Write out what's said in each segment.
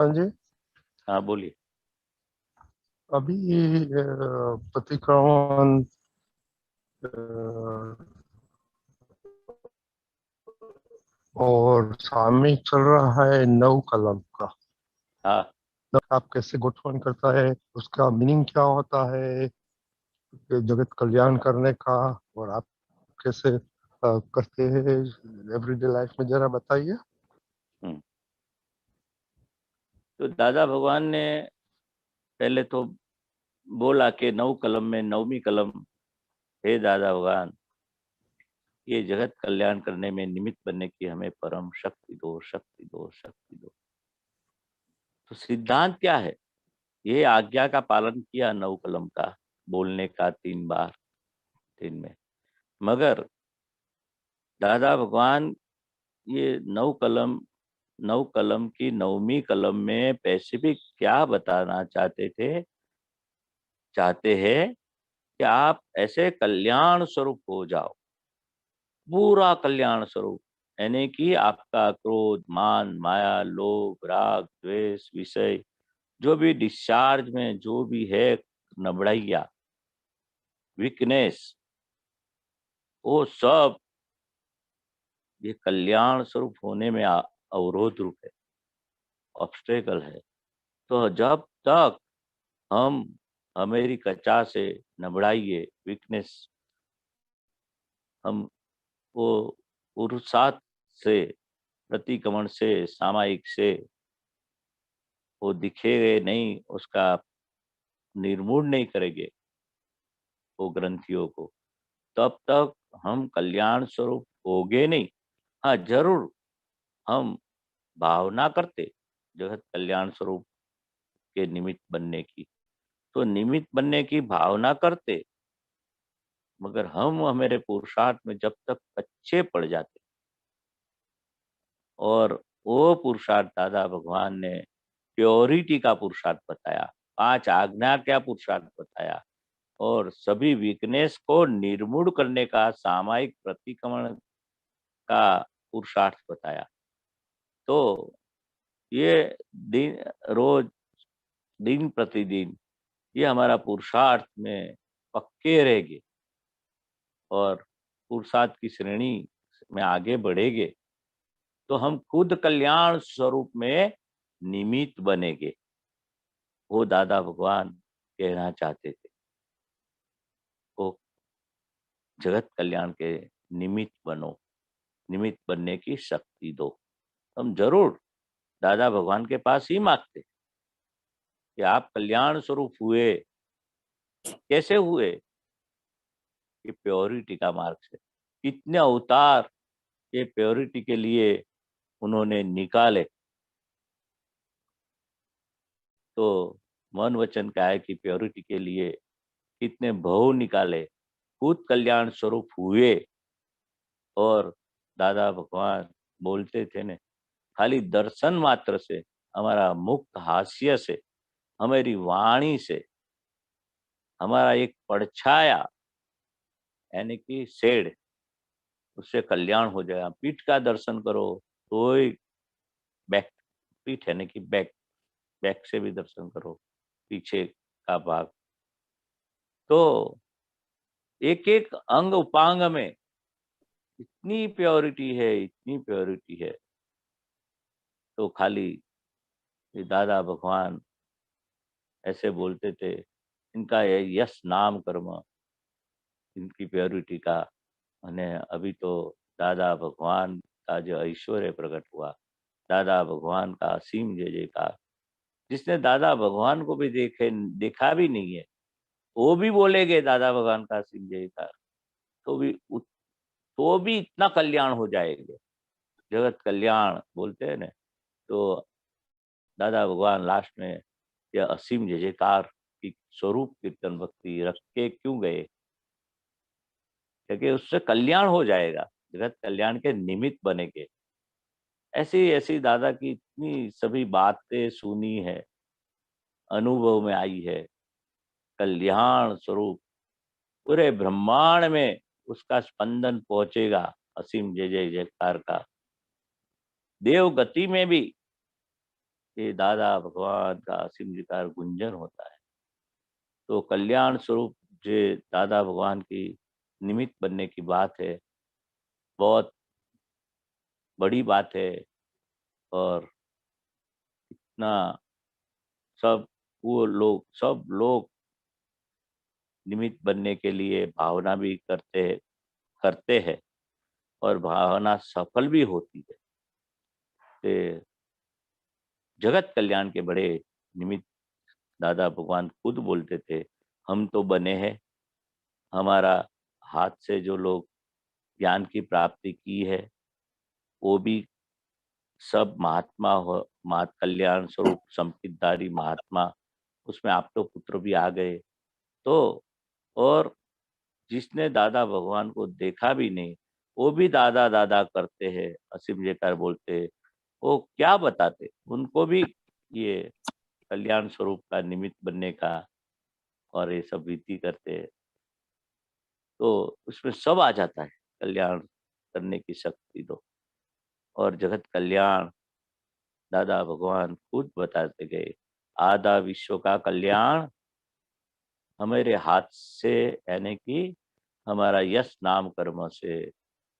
हाँ जी। हाँ बोलिए। अभी प्रतिक्रमण और सामयिक चल रहा है नव कलम का। हाँ आप कैसे गठन करता है, उसका मीनिंग क्या होता है, जगत कल्याण करने का, और आप कैसे करते हैं एवरीडे लाइफ में, जरा बताइए। हम्म। तो दादा भगवान ने पहले तो बोला कि नौ कलम में नवमी कलम, हे दादा भगवान, ये जगत कल्याण करने में निमित्त बनने की हमें परम शक्ति दो, शक्ति दो, शक्ति दो। तो सिद्धांत क्या है? ये आज्ञा का पालन किया नौ कलम का, बोलने का 3 बार दिन में। मगर दादा भगवान ये नौ कलम की नवमी कलम में पैसिफिक क्या बताना चाहते हैं कि आप ऐसे कल्याण स्वरूप हो जाओ, पूरा कल्याण स्वरूप। यानी कि आपका क्रोध, मान, माया, लोभ, राग, द्वेष, विषय, जो भी डिस्चार्ज में जो भी है नबड़ैया, वीकनेस, वो सब ये कल्याण स्वरूप होने में अवरोध रूप है, ऑब्स्टेकल है। तो जब तक हम हमेरी कचा से नबड़ाइए, वीकनेस, हम वो पुरुषार्थ से, प्रतिक्रमण से, सामायिक से वो दिखेगे नहीं, उसका निर्मूल नहीं करेंगे वो ग्रंथियों को, तब तक हम कल्याण स्वरूप होगे नहीं। हाँ जरूर, हम भावना करते जगत कल्याण स्वरूप के निमित्त बनने की, तो निमित्त बनने की भावना करते, मगर हम हमारे पुरुषार्थ में जब तक कच्चे पड़ जाते, और वो पुरुषार्थ दादा भगवान ने प्योरिटी का पुरुषार्थ बताया, 5 आज्ञा क्या पुरुषार्थ बताया, और सभी वीकनेस को निर्मूल करने का सामायिक प्रतिक्रमण का पुरुषार्थ बताया। तो ये दिन, रोज, दिन प्रतिदिन ये हमारा पुरुषार्थ में पक्के रहेंगे और पुरुषार्थ की श्रेणी में आगे बढ़ेंगे, तो हम खुद कल्याण स्वरूप में निमित्त बनेंगे। वो दादा भगवान कहना चाहते थे, वो जगत कल्याण के निमित्त बनो, निमित्त बनने की शक्ति दो। हम जरूर दादा भगवान के पास ही मांगते कि आप कल्याण स्वरूप हुए। कैसे हुए? कि प्योरिटी का मार्ग से। कितने अवतार ये प्योरिटी के लिए उन्होंने निकाले। तो मन वचन का है कि प्योरिटी के लिए कितने भाव निकाले, खुद कल्याण स्वरूप हुए। और दादा भगवान बोलते थे ने, खाली दर्शन मात्र से, हमारा मुक्त हास्य से, हमारी वाणी से, हमारा एक परछाया यानी कि शेड, उससे कल्याण हो जाएगा। पीठ का दर्शन करो तो ही बैक, पीठ यानी कि बैक, बैक से भी दर्शन करो, पीछे का भाग। तो एक एक अंग उपांग में इतनी प्योरिटी है, इतनी प्योरिटी है। तो खाली ये दादा भगवान ऐसे बोलते थे, इनका ये यश नाम कर्म, इनकी प्योरिटी का। मैंने अभी तो दादा भगवान का जो ऐश्वर्य प्रकट हुआ, दादा भगवान का असीम जय जयकार, जिसने दादा भगवान को भी देखा भी नहीं है, वो भी बोलेंगे दादा भगवान का असीम जय जयकार, तो भी इतना कल्याण हो जाएगा। जगत कल्याण बोलते हैं ना, तो दादा भगवान लास्ट में यह असीम जय जयकार की स्वरूप कीर्तन भक्ति रख के क्यों गए? क्योंकि उससे कल्याण हो जाएगा, जगत कल्याण के निमित्त बनेंगे। ऐसी ऐसी दादा की इतनी सभी बातें सुनी है, अनुभव में आई है। कल्याण स्वरूप पूरे ब्रह्मांड में उसका स्पंदन पहुंचेगा, असीम जय जय जयकार का। देव गति में भी ये दादा भगवान का असीम जयकार गुंजन होता है। तो कल्याण स्वरूप जो दादा भगवान की निमित्त बनने की बात है, बहुत बड़ी बात है। और इतना सब लोग निमित्त बनने के लिए भावना भी करते हैं और भावना सफल भी होती है। ते जगत कल्याण के बड़े निमित्त दादा भगवान खुद बोलते थे, हम तो बने हैं। हमारा हाथ से जो लोग ज्ञान की प्राप्ति की है, वो भी सब महात्मा हो, मात कल्याण स्वरूप संपितधारी महात्मा, उसमें आप तो पुत्र भी आ गए। तो और जिसने दादा भगवान को देखा भी नहीं, वो भी दादा दादा करते हैं, असीम जयकार बोलते हैं। वो क्या बताते, उनको भी ये कल्याण स्वरूप का निमित्त बनने का और ये सब विधि करते हैं। तो उसमें सब आ जाता है, कल्याण करने की शक्ति दो। और जगत कल्याण दादा भगवान खुद बताते गए, आधा विश्व का कल्याण हमारे हाथ से, यानी कि हमारा यश नाम कर्म से,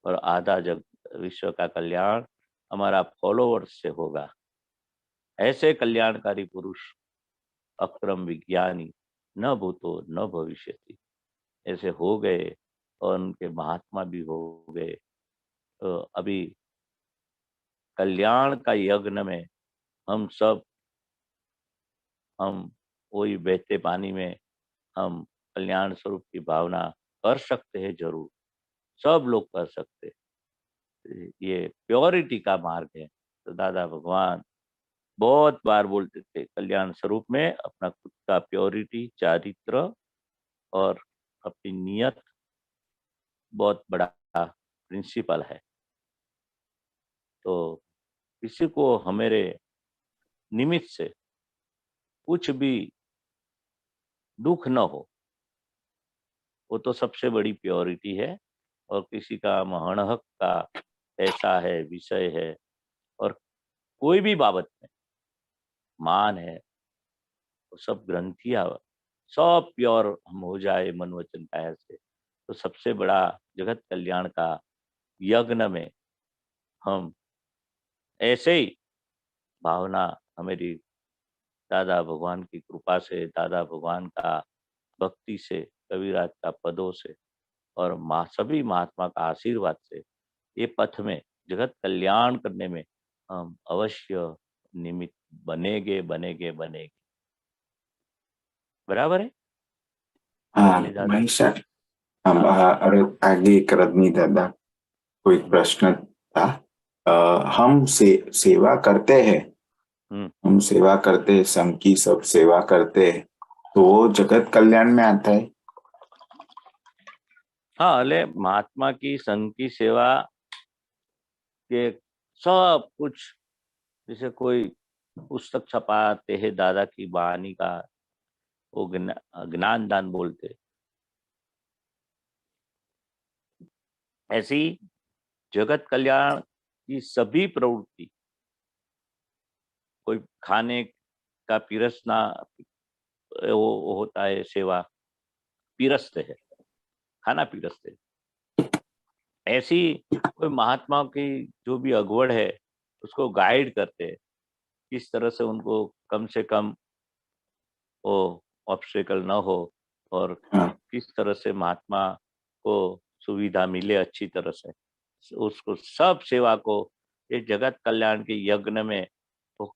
और आधा जग विश्व का कल्याण हमारा फॉलोवर्स से होगा। ऐसे कल्याणकारी पुरुष अक्रम विज्ञानी न भूतो न भविष्यति, ऐसे हो गए और उनके महात्मा भी हो गए। तो अभी कल्याण का यज्ञ में हम सब, हम वही बहते पानी में हम कल्याण स्वरूप की भावना कर सकते हैं, जरूर सब लोग कर सकते हैं। ये प्योरिटी का मार्ग है। तो दादा भगवान बहुत बार बोलते थे, कल्याण स्वरूप में अपना खुद का प्योरिटी, चारित्र और अपनी नियत बहुत बड़ा प्रिंसिपल है। तो किसी को हमारे निमित्त से कुछ भी दुख न हो, वो तो सबसे बड़ी प्योरिटी है। और किसी का महणहक का ऐसा है, विषय है, और कोई भी बाबत में मान है, वो सब ग्रंथियां सब प्योर हम हो जाए मन वचन काया से, तो सबसे बड़ा जगत कल्याण का यज्ञ में हम ऐसे ही भावना हमारी दादा भगवान की कृपा से, दादा भगवान का भक्ति से, कविराज का पदों से और सभी महात्मा का आशीर्वाद से ये पथ में जगत कल्याण करने में हम अवश्य निमित्त बनेंगे बनेंगे बनेंगे। बराबर है हाँ जी दादा? भाई सर। हम और आगे कर रजनी दादा कोई प्रश्न था। हम सेवा करते हैं, हम्म। हम सेवा करते हैं, संघ की सब सेवा करते हैं, तो वो जगत कल्याण में आता है। हाँ, अले महात्मा की संघ की सेवा के सब कुछ, जैसे कोई पुस्तक छपाते हैं दादा की वाणी का, वो ज्ञान दान बोलते, ऐसी जगत कल्याण की सभी प्रवृत्ति, कोई खाने का पिरसना, वो होता है सेवा, पिरसते हैं, खाना पिरसते। ऐसी कोई महात्माओं की जो भी अगुवड़ है, उसको गाइड करते हैं, किस तरह से उनको कम से कम वो ऑब्स्टेकल न हो, और हाँ किस तरह से महात्मा को सुविधा मिले अच्छी तरह से, उसको सब सेवा को, ये जगत कल्याण के यज्ञ में वो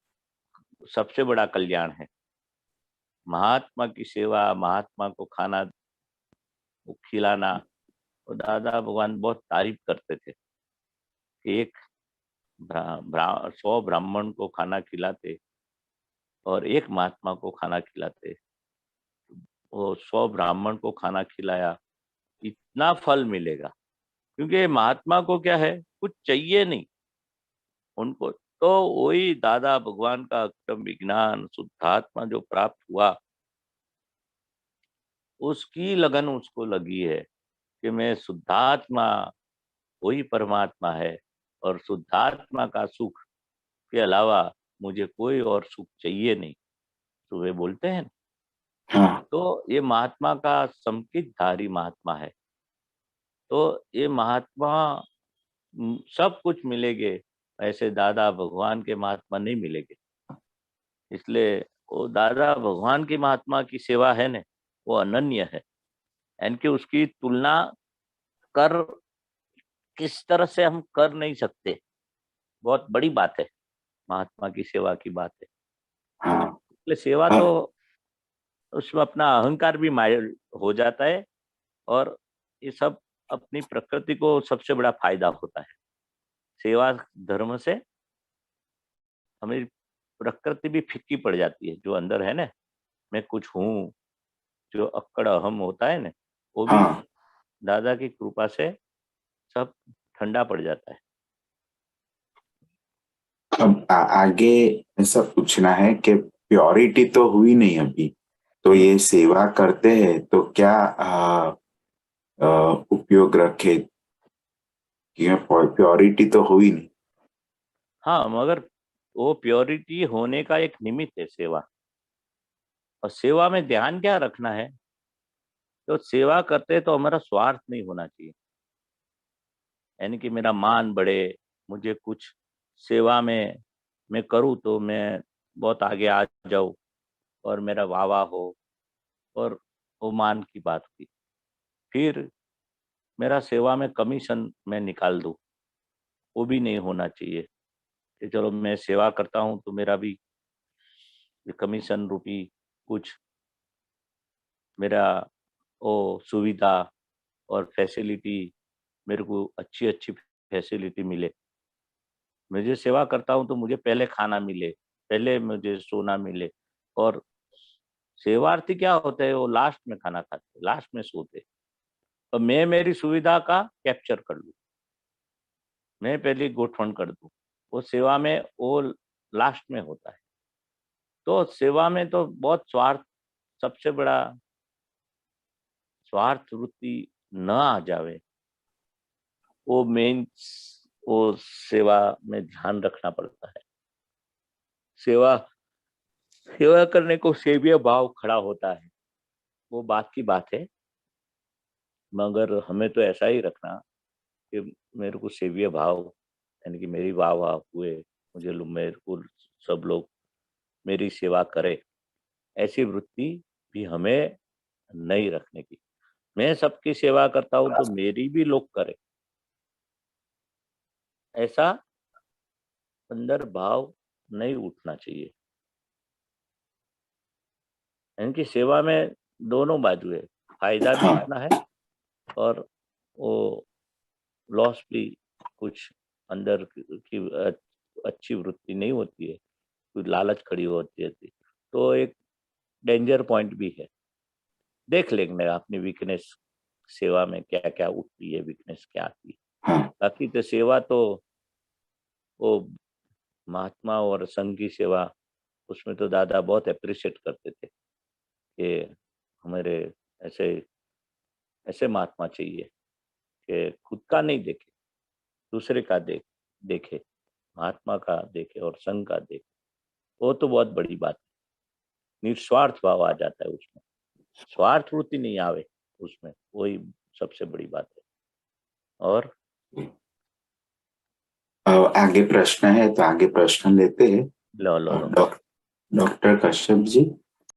सबसे बड़ा कल्याण है। महात्मा की सेवा, महात्मा को खाना खिलाना। और दादा भगवान बहुत तारीफ करते थे कि एक 100 ब्राह्मण को खाना खिलाते और एक महात्मा को खाना खिलाते, वो 100 ब्राह्मण को खाना खिलाया, इतना फल मिलेगा। क्योंकि महात्मा को क्या है, कुछ चाहिए नहीं उनको, तो वही दादा भगवान का अक्षम विज्ञान शुद्धात्मा जो प्राप्त हुआ, उसकी लगन उसको लगी है कि मैं शुद्धात्मा, वही परमात्मा है, और शुद्धात्मा का सुख के अलावा मुझे कोई और सुख चाहिए नहीं, तो वे बोलते हैं। हाँ तो ये महात्मा का संकितधारी महात्मा है। तो ये महात्मा सब कुछ मिलेंगे, ऐसे दादा भगवान के महात्मा नहीं मिलेंगे। इसलिए वो दादा भगवान की महात्मा की सेवा है ना, वो अनन्य है, यानी कि उसकी तुलना कर किस तरह से हम कर नहीं सकते। बहुत बड़ी बात है, महात्मा की सेवा की बात है। हाँ इसलिए सेवा हाँ तो उसमें अपना अहंकार भी मायल हो जाता है, और ये सब अपनी प्रकृति को सबसे बड़ा फायदा होता है। सेवा धर्म से हमें प्रकृति भी फीकी पड़ जाती है, जो अंदर है ना, मैं कुछ हूँ, जो अक्कड़ अहम होता है ना, वो भी हाँ। दादा की कृपा से सब ठंडा पड़ जाता है। अब आगे ऐसा पूछना है कि प्योरिटी तो हुई नहीं अभी, तो ये सेवा करते हैं तो क्या उपयोग रखे, प्योरिटी तो हुई नहीं। हाँ, मगर वो प्योरिटी होने का एक निमित्त है सेवा। और सेवा में ध्यान क्या रखना है, तो सेवा करते तो हमारा स्वार्थ नहीं होना चाहिए, यानी कि मेरा मान बढ़े, मुझे कुछ सेवा में मैं करूँ तो मैं बहुत आगे आ जाऊँ और मेरा वाह वाह हो, और वो मान की बात हुई। फिर मेरा सेवा में कमीशन मैं निकाल दूँ, वो भी नहीं होना चाहिए कि चलो मैं सेवा करता हूँ तो मेरा भी कमीशन रूपी कुछ मेरा वो सुविधा और फैसिलिटी, मेरे को अच्छी अच्छी फैसिलिटी मिले। मुझे सेवा करता हूँ तो मुझे पहले खाना मिले, पहले मुझे सोना मिले। और सेवार्थी क्या होते हैं, वो लास्ट में खाना खाते, लास्ट में सोते। तो मैं मेरी सुविधा का कैप्चर कर लूँ, मैं पहले गोठवण कर दूँ, वो सेवा में वो लास्ट में होता है। तो सेवा में तो बहुत स्वार्थ, सबसे बड़ा स्वार्थ वृत्ति न आ जावे, वो मेन, वो सेवा में ध्यान रखना पड़ता है। सेवा सेवा करने को सेव्य भाव खड़ा होता है, वो बात की बात है। मगर हमें तो ऐसा ही रखना कि मेरे को सेव्य भाव, यानी कि मेरी वाह वाह हुए, मेरे को सब लोग मेरी सेवा करे, ऐसी वृत्ति भी हमें नहीं रखने की। मैं सबकी सेवा करता हूँ तो मेरी भी लोग करे, ऐसा अंदर भाव नहीं उठना चाहिए। यानी कि सेवा में दोनों बाजू है, फायदा भी हाँ अपना है और वो लॉस भी कुछ अंदर की अच्छी वृत्ति नहीं होती है, कोई लालच खड़ी होती है, तो एक डेंजर पॉइंट भी है। देख लेंगे अपनी वीकनेस, सेवा में क्या क्या उठती है, वीकनेस क्या आती है। हाँ बाकी तो सेवा तो वो महात्मा और संघ की सेवा, उसमें तो दादा बहुत अप्रिशिएट करते थे कि हमारे ऐसे ऐसे महात्मा चाहिए कि खुद का नहीं देखे, दूसरे का देखे, महात्मा का देखे और संघ का देखे। वो तो बहुत बड़ी बात है, निस्वार्थ भाव आ जाता है उसमें, स्वार्थ वृत्ति नहीं आवे उसमें, वही सबसे बड़ी बात है। और आगे प्रश्न है तो आगे प्रश्न लेते हैं। लो लो लो। डॉक्टर कश्यप जी,